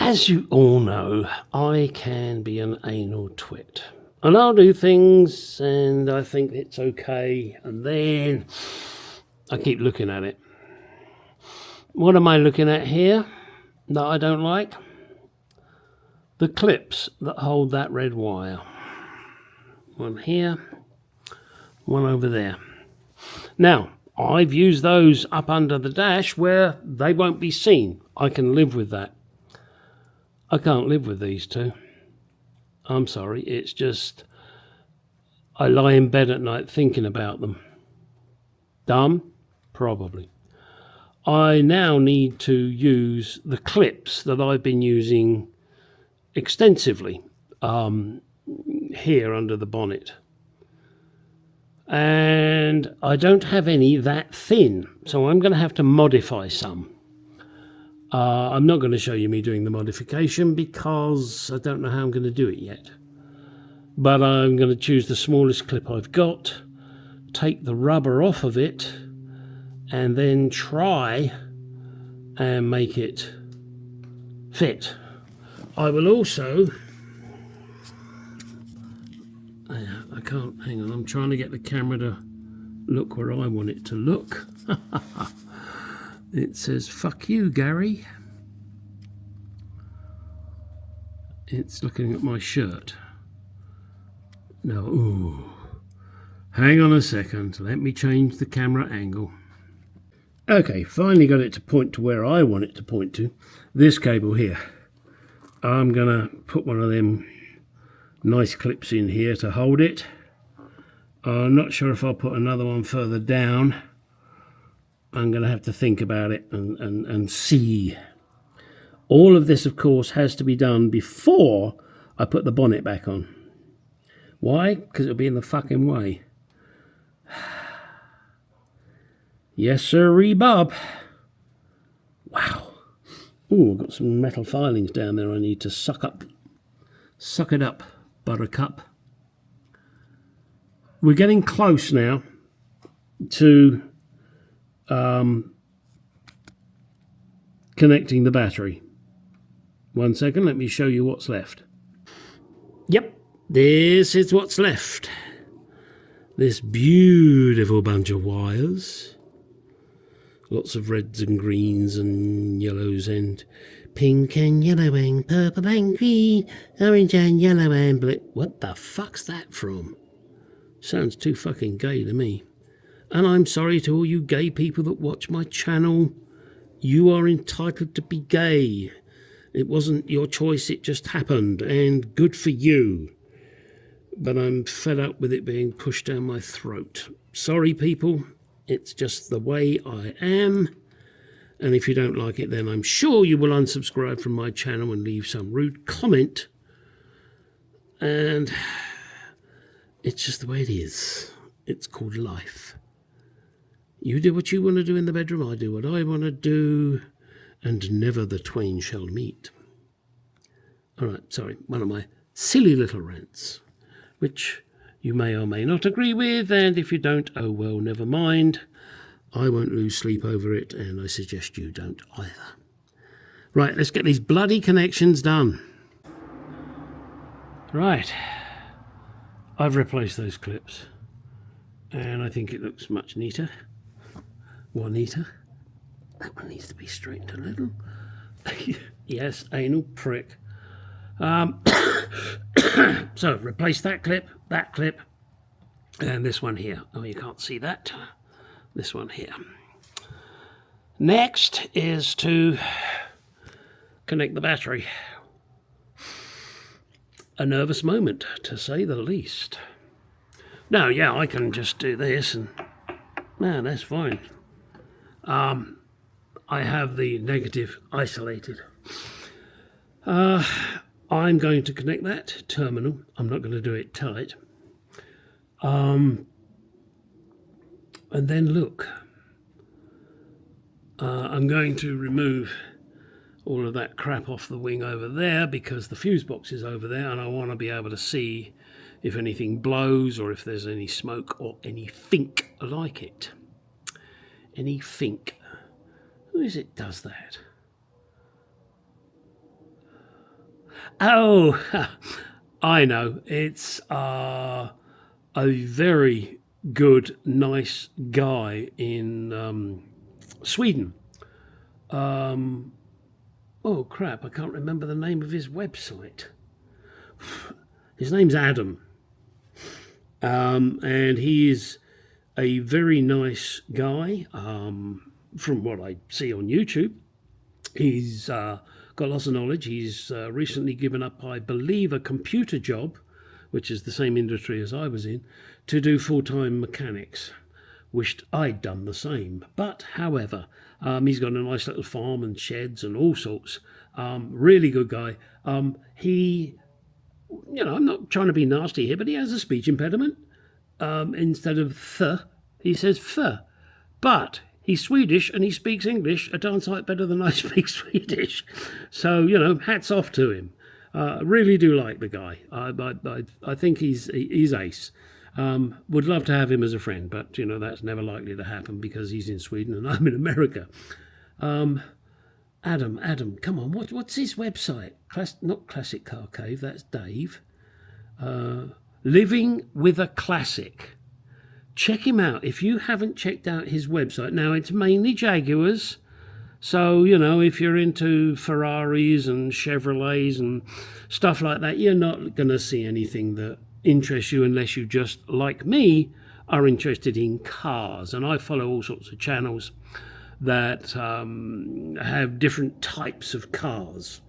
As you all know, I can be an anal twit. And I'll do things and I think it's okay, and then I keep looking at it. What am I looking at here that I don't like? The clips that hold that red wire. One here, one over there. Now, I've used those up under the dash where they won't be seen. I can live with that. I can't live with these two. I'm sorry, it's just I lie in bed at night thinking about them. Dumb? Probably. I now need to use the clips that I've been using extensively here under the bonnet. And I don't have any that thin, so I'm going to have to modify some. I'm not going to show you me doing the modification because I don't know how I'm going to do it yet. But I'm going to choose the smallest clip I've got, take the rubber off of it, and then try and make it fit. I will also... I can't, hang on, I'm trying to get the camera to look where I want it to look. It says, fuck you, Gary. It's looking at my shirt. No, ooh. Hang on a second, let me change the camera angle. Okay, finally got it to point to where I want it to point to. This cable here. I'm gonna put one of them nice clips in here to hold it. I'm not sure if I'll put another one further down. I'm going to have to think about it and see. All of this, of course, has to be done before I put the bonnet back on. Why? Because it'll be in the fucking way. Yes, sirree, Bob. Wow. Ooh, I've got some metal filings down there I need to suck up. Suck it up, buttercup. We're getting close now to connecting the battery. 1 second, let me show you what's left. Yep, this is what's left. This beautiful bunch of wires. Lots of reds and greens and yellows and pink and yellow and purple and green, orange and yellow and blue. What the fuck's that from? Sounds too fucking gay to me. And I'm sorry to all you gay people that watch my channel. You are entitled to be gay. It wasn't your choice, it just happened, and good for you. But I'm fed up with it being pushed down my throat. Sorry, people. It's just the way I am. And if you don't like it, then I'm sure you will unsubscribe from my channel and leave some rude comment. And it's just the way it is. It's called life. You do what you want to do in the bedroom, I do what I want to do, and never the twain shall meet. All right, sorry, one of my silly little rants, which you may or may not agree with, and if you don't, oh well, never mind. I won't lose sleep over it, and I suggest you don't either. Right, let's get these bloody connections done. Right, I've replaced those clips, and I think it looks much neater. One neater. That one needs to be straightened a little. Yes, anal prick. So replace that clip, and this one here. Oh, you can't see that. This one here. Next is to connect the battery. A nervous moment, to say the least. Now, yeah, I can just do this, and man, that's fine. I have the negative isolated. I'm going to connect that terminal. I'm not going to do it tight. And then look. I'm going to remove all of that crap off the wing over there because the fuse box is over there, and I want to be able to see if anything blows or if there's any smoke or anything like it. Anything. Who is it does that? Oh, I know. It's a very good, nice guy in Sweden. Oh, crap, I can't remember the name of his website. His name's Adam. And he is a very nice guy from what I see on YouTube. He's got lots of knowledge. He's recently given up, I believe, a computer job, which is the same industry as I was in, to do full-time mechanics. Wished I'd done the same. But, however, he's got a nice little farm and sheds and all sorts. Really good guy. He, I'm not trying to be nasty here, but he has a speech impediment. Instead of th, he says f. But he's Swedish and he speaks English a darn sight better than I speak Swedish. So, hats off to him. Really do like the guy. I think he's ace. Would love to have him as a friend, but, that's never likely to happen because he's in Sweden and I'm in America. Adam, come on, what's his website? Not Classic Car Cave, that's Dave. Living with a Classic. Check him out if you haven't checked out his website. Now, it's mainly Jaguars. So, if you're into Ferraris and Chevrolets and stuff like that, you're not going to see anything that interests you unless you just, like me, are interested in cars. And I follow all sorts of channels that have different types of cars,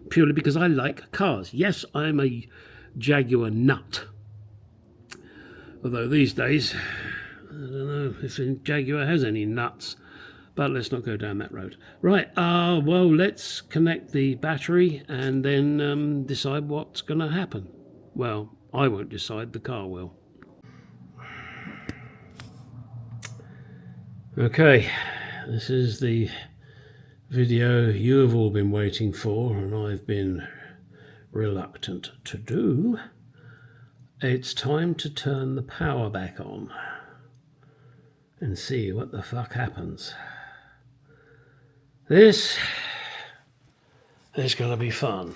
purely because I like cars. Yes, I'm a Jaguar nut. Although these days, I don't know if Jaguar has any nuts, but let's not go down that road. Right, well, let's connect the battery and then decide what's going to happen. Well, I won't decide, the car will. Okay, this is the video you have all been waiting for and I've been reluctant to do. It's time to turn the power back on and see what the fuck happens. This is going to be fun,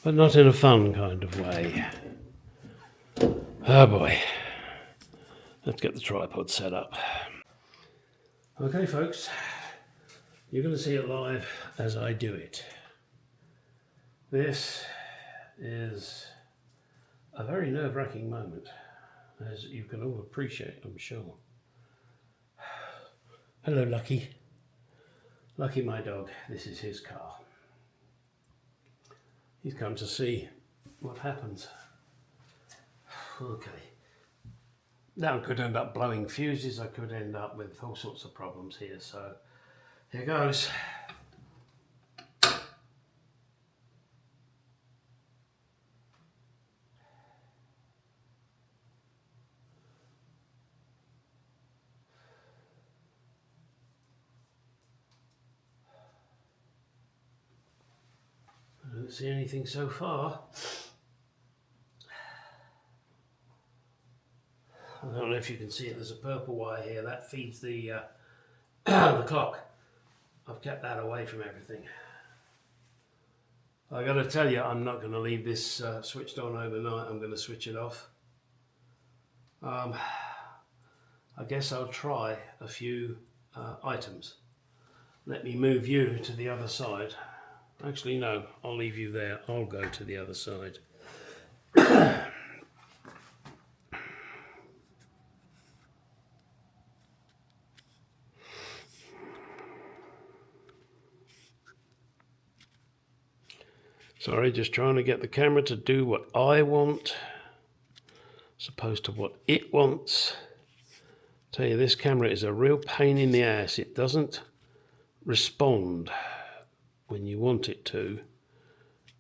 but not in a fun kind of way. Oh boy. Let's get the tripod set up. Okay, folks, you're going to see it live as I do it. This is a very nerve-wracking moment, as you can all appreciate, I'm sure. Hello, Lucky. Lucky, my dog. This is his car. He's come to see what happens. Okay. Now I could end up blowing fuses. I could end up with all sorts of problems here. So here goes. I don't see anything so far. I don't know if you can see it, there's a purple wire here that feeds the the clock. I've kept that away from everything. I got to tell you, I'm not going to leave this switched on overnight. I'm going to switch it off. I guess I'll try a few items. Let me move you to the other side. Actually, no, I'll leave you there. I'll go to the other side. Sorry, just trying to get the camera to do what I want, as opposed to what it wants. Tell you, this camera is a real pain in the ass. It doesn't respond when you want it to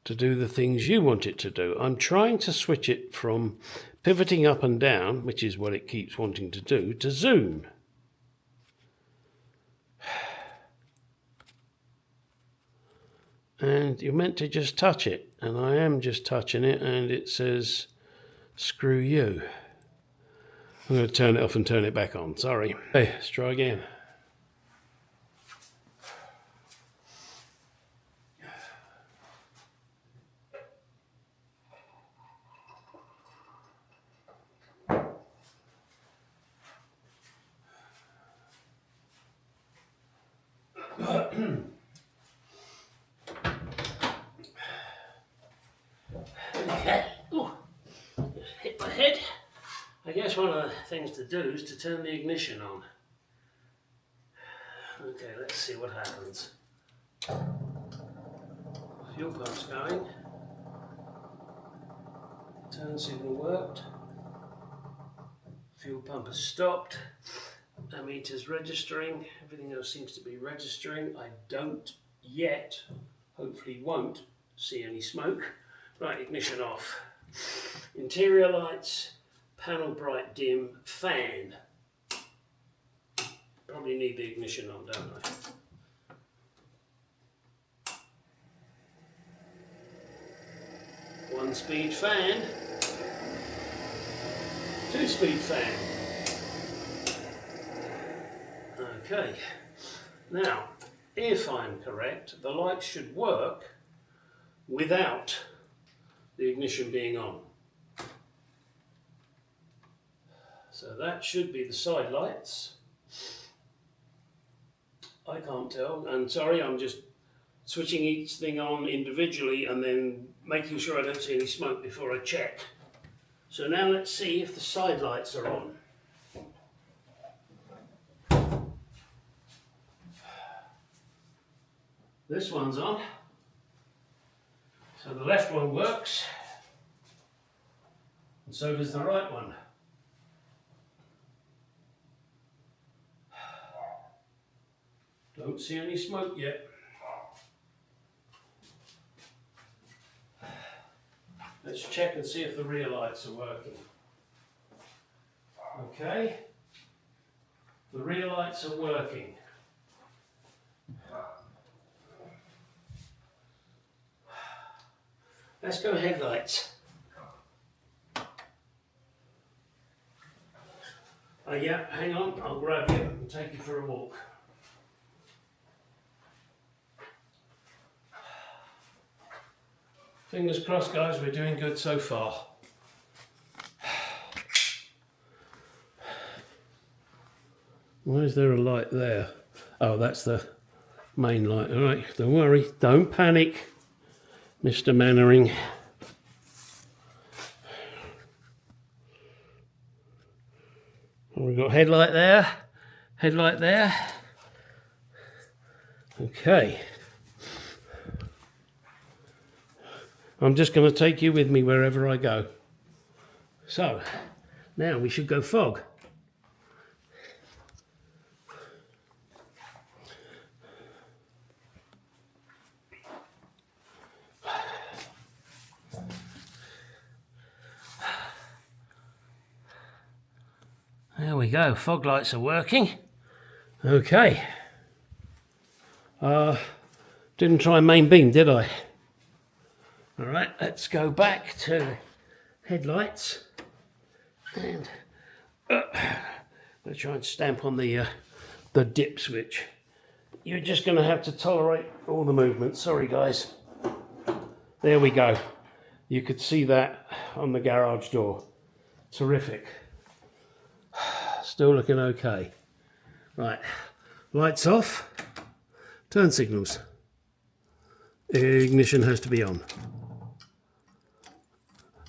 do the things you want it to do. I'm trying to switch it from pivoting up and down, which is what it keeps wanting to do, to zoom. And you're meant to just touch it, and I am just touching it, and it says, screw you. I'm going to turn it off and turn it back on, sorry. Okay, let's try again. Okay. Ooh. Hit my head. I guess one of the things to do is to turn the ignition on. Okay, let's see what happens. Fuel pump's going. Turn signal worked. Fuel pump has stopped. Ammeter's registering. Everything else seems to be registering. I don't yet, hopefully won't, see any smoke. Right, ignition off. Interior lights, panel bright dim, fan. Probably need the ignition on, don't I? One speed fan. Two speed fan. Okay. Now, if I'm correct, the lights should work without the ignition being on. So that should be the side lights. I can't tell, and sorry, I'm just switching each thing on individually and then making sure I don't see any smoke before I check. So now let's see if the side lights are on. This one's on. So the left one works, and so does the right one. Don't see any smoke yet. Let's check and see if the rear lights are working. Okay, the rear lights are working. Let's go headlights. Yeah, hang on, I'll grab you and take you for a walk. Fingers crossed, guys, we're doing good so far. Why is there a light there? Oh, that's the main light. All right, don't worry, don't panic, Mr. Mannering. We've got headlight there, headlight there. Okay. I'm just going to take you with me wherever I go. So, now we should go fog. There we go, fog lights are working. Okay. Didn't try main beam, did I? All right, let's go back to headlights, and I'll try and stamp on the dip switch. You're just going to have to tolerate all the movements. Sorry, guys. There we go. You could see that on the garage door. Terrific. Still looking okay. Right, lights off. Turn signals. Ignition has to be on.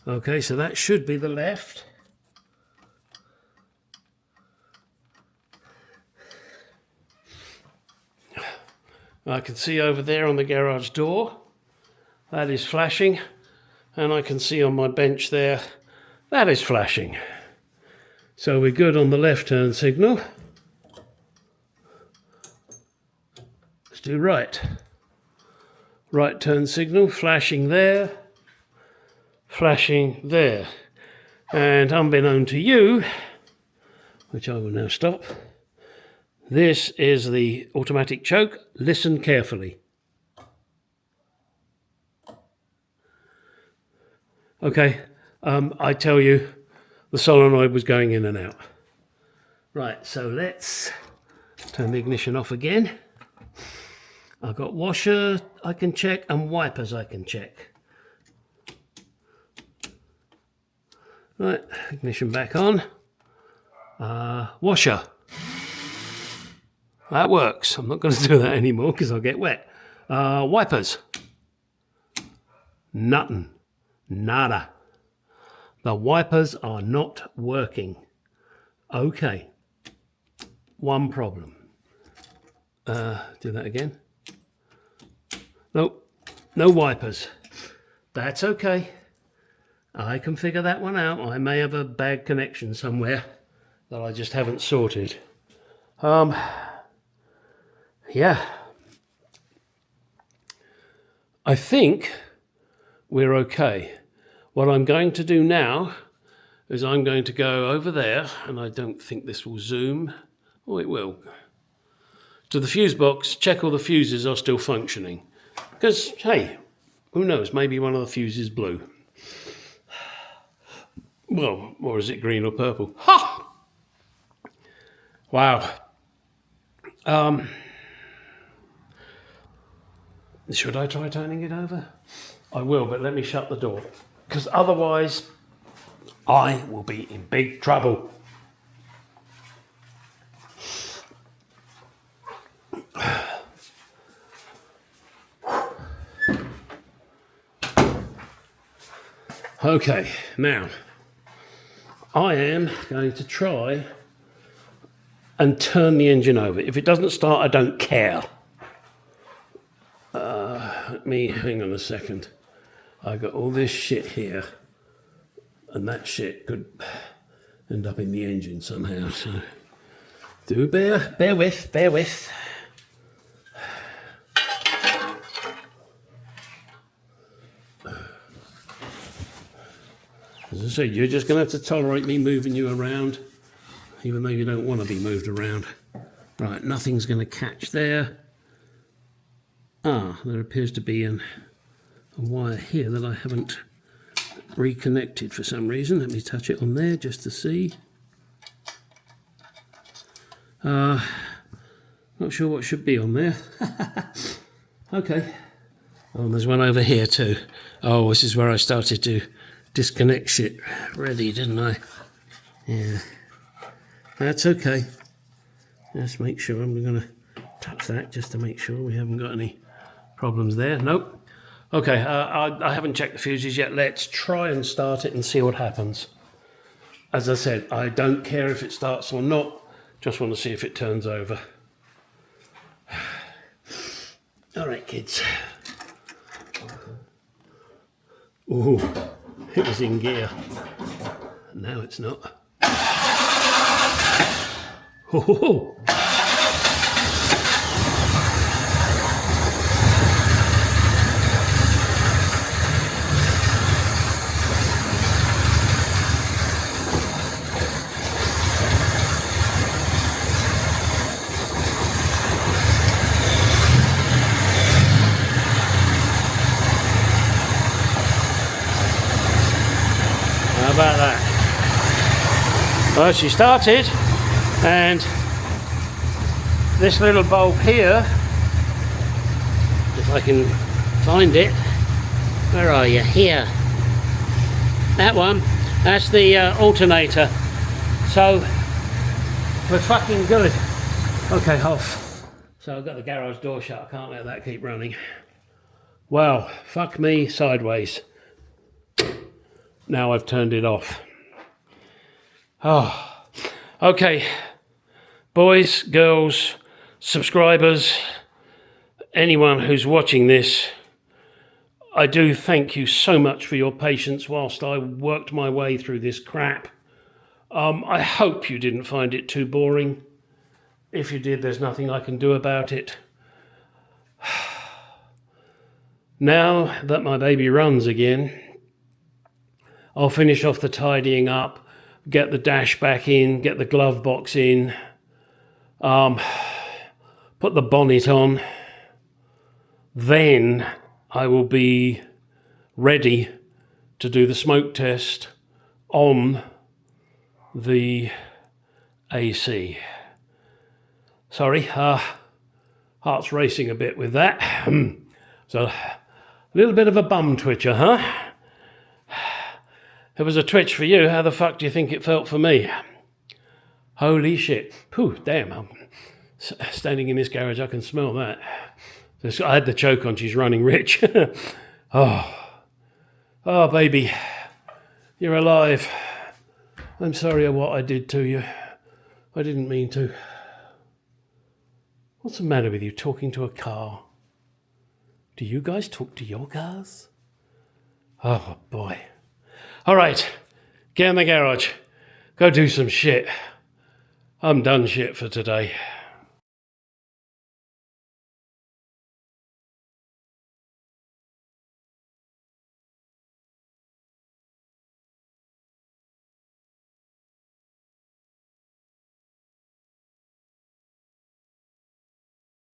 Okay, so that should be the left. I can see over there on the garage door, that is flashing, and I can see on my bench there, that is flashing. So we're good on the left turn signal. Let's do right. Right turn signal, flashing there. Flashing there, and unbeknown to you, which I will now stop, this is the automatic choke. Listen carefully. Okay, I tell you, the solenoid was going in and out. Right, so let's turn the ignition off again. I've got washer I can check and wipers I can check. Right, ignition back on. Washer. That works. I'm not going to do that anymore because I'll get wet. Wipers. Nothing. Nada. The wipers are not working. Okay. One problem. Do that again. Nope. No wipers. That's okay. I can figure that one out. I may have a bad connection somewhere that I just haven't sorted. Yeah. I think we're okay. What I'm going to do now is I'm going to go over there, and I don't think this will zoom. Oh, it will. To the fuse box, check all the fuses are still functioning. Because, hey, who knows, maybe one of the fuses blew. Well, or is it green or purple? Ha! Wow. Should I try turning it over? I will, but let me shut the door. Because otherwise, I will be in big trouble. Okay, now, I am going to try and turn the engine over. If it doesn't start, I don't care. Hang on a second. I got all this shit here, and that shit could end up in the engine somehow, so do bear with. As I say, you're just going to have to tolerate me moving you around, even though you don't want to be moved around. Right, nothing's going to catch there. There appears to be a wire here that I haven't reconnected for some reason. Let me touch it on there just to see. Not sure what should be on there. Okay. Oh, and there's one over here too. Oh, this is where I started to disconnect shit ready, didn't I? Yeah. That's okay. Let's make sure. I'm going to touch that just to make sure we haven't got any problems there. Nope. Okay, I haven't checked the fuses yet. Let's try and start it and see what happens. As I said, I don't care if it starts or not. Just want to see if it turns over. All right, kids. Ooh, it was in gear. Now it's not. Oh. How about that? Well, she started, and this little bulb here, if I can find it, where are you? Here. That one, that's the alternator. So, we're fucking good. Okay, off. So I've got the garage door shut, I can't let that keep running. Well, fuck me sideways. Now I've turned it off. Oh, okay. Boys, girls, subscribers, anyone who's watching this, I do thank you so much for your patience whilst I worked my way through this crap. I hope you didn't find it too boring. If you did, there's nothing I can do about it. Now that my baby runs again, I'll finish off the tidying up, get the dash back in, get the glove box in, put the bonnet on. Then I will be ready to do the smoke test on the AC. Sorry, heart's racing a bit with that. So a little bit of a bum twitcher, huh? It was a twitch for you. How the fuck do you think it felt for me? Holy shit. Phew, damn. Standing in this garage, I can smell that. I had the choke on, she's running rich. Oh, baby, you're alive. I'm sorry for what I did to you. I didn't mean to. What's the matter with you talking to a car? Do you guys talk to your cars? Oh, boy. All right, get in the garage. Go do some shit. I'm done shit for today.